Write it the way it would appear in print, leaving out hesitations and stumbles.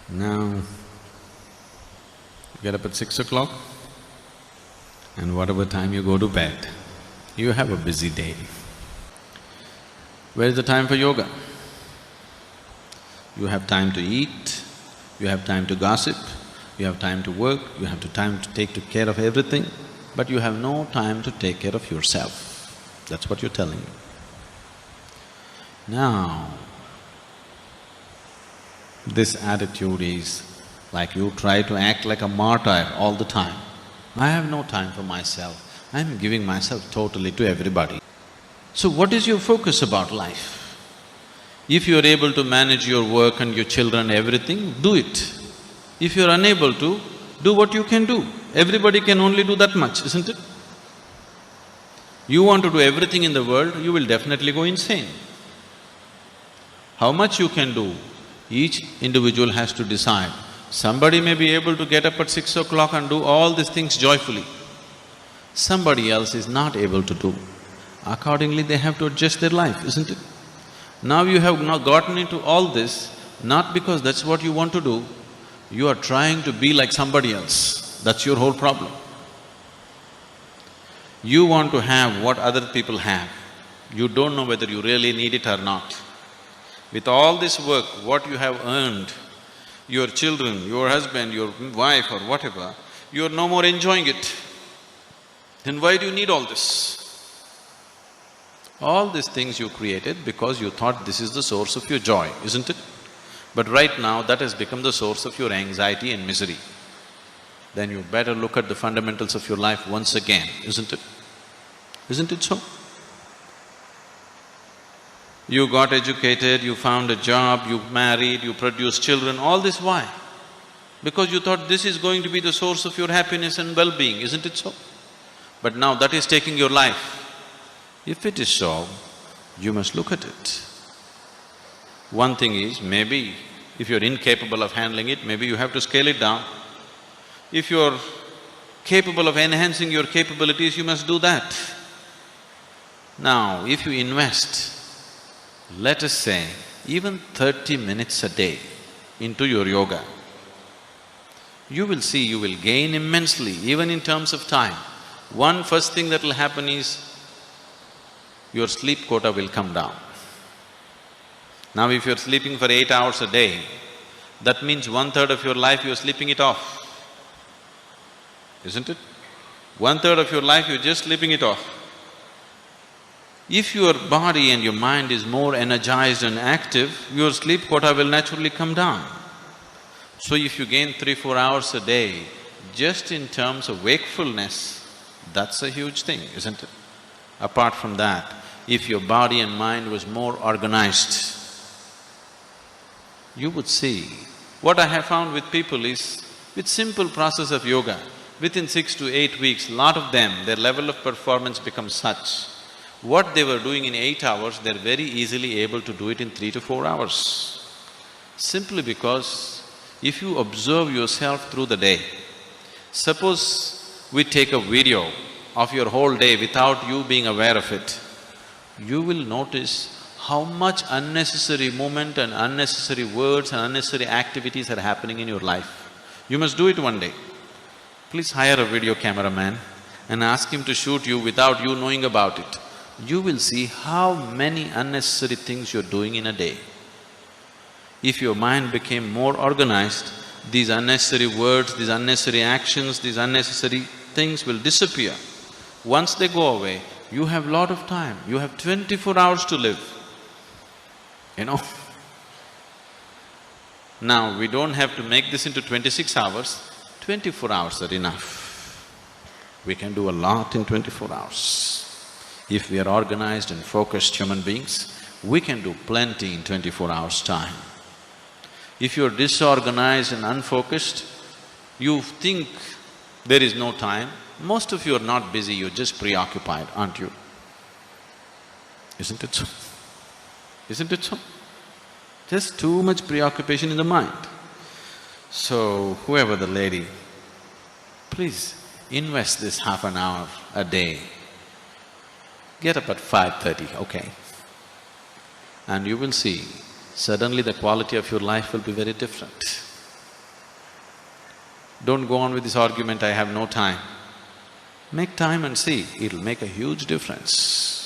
Now, you get up at 6 o'clock and whatever time you go to bed, you have a busy day. Where is the time for yoga? You have time to eat, you have time to gossip, you have time to work, you have time to take care of everything, but you have no time to take care of yourself. That's what you're telling me. Now, this attitude is like you try to act like a martyr all the time. I have no time for myself, I'm giving myself totally to everybody. So what is your focus about life? If you are able to manage your work and your children, everything, do it. If you are unable to, do what you can do. Everybody can only do that much, isn't it? You want to do everything in the world, you will definitely go insane. How much you can do, each individual has to decide. Somebody may be able to get up at 6 o'clock and do all these things joyfully. Somebody else is not able to do. Accordingly, they have to adjust their life, isn't it? Now you have not gotten into all this, not because that's what you want to do, you are trying to be like somebody else. That's your whole problem. You want to have what other people have. You don't know whether you really need it or not. With all this work, what you have earned, your children, your husband, your wife or whatever, you are no more enjoying it. Then why do you need all this? All these things you created because you thought this is the source of your joy, isn't it? But right now, that has become the source of your anxiety and misery. Then you better look at the fundamentals of your life once again, isn't it? Isn't it so? You got educated, you found a job, you married, you produced children, all this why? Because you thought this is going to be the source of your happiness and well-being, isn't it so? But now that is taking your life. If it is so, you must look at it. One thing is, maybe if you're incapable of handling it, maybe you have to scale it down. If you're capable of enhancing your capabilities, you must do that. Now, if you invest, let us say, even 30 minutes a day into your yoga, you will see you will gain immensely, even in terms of time. One first thing that will happen is, your sleep quota will come down. Now if you're sleeping for 8 hours a day, that means 1/3 of your life you're sleeping it off, isn't it? 1/3 of your life you're just sleeping it off. If your body and your mind is more energized and active, your sleep quota will naturally come down. So if you gain 3-4 hours a day, just in terms of wakefulness, that's a huge thing, isn't it? Apart from that, if your body and mind was more organized, you would see. What I have found with people is, with simple process of yoga, within 6 to 8 weeks, lot of them, their level of performance becomes such. What they were doing in 8 hours, they're very easily able to do it in 3 to 4 hours. Simply because if you observe yourself through the day, suppose we take a video of your whole day without you being aware of it, you will notice how much unnecessary movement and unnecessary words and unnecessary activities are happening in your life. You must do it one day. Please hire a video cameraman and ask him to shoot you without you knowing about it. You will see how many unnecessary things you're doing in a day. If your mind became more organized, these unnecessary words, these unnecessary actions, these unnecessary things will disappear. Once they go away, you have lot of time, you have 24 hours to live, you know. Now, we don't have to make this into 26 hours, 24 hours are enough. We can do a lot in 24 hours. If we are organized and focused human beings, we can do plenty in 24 hours' time. If you're disorganized and unfocused, you think there is no time, most of you are not busy, you're just preoccupied, aren't you? Isn't it so? Isn't it so? Just too much preoccupation in the mind. So, whoever the lady, please invest this half an hour a day. Get up at 5:30, okay? And you will see, suddenly the quality of your life will be very different. Don't go on with this argument, I have no time. Make time and see, it'll make a huge difference.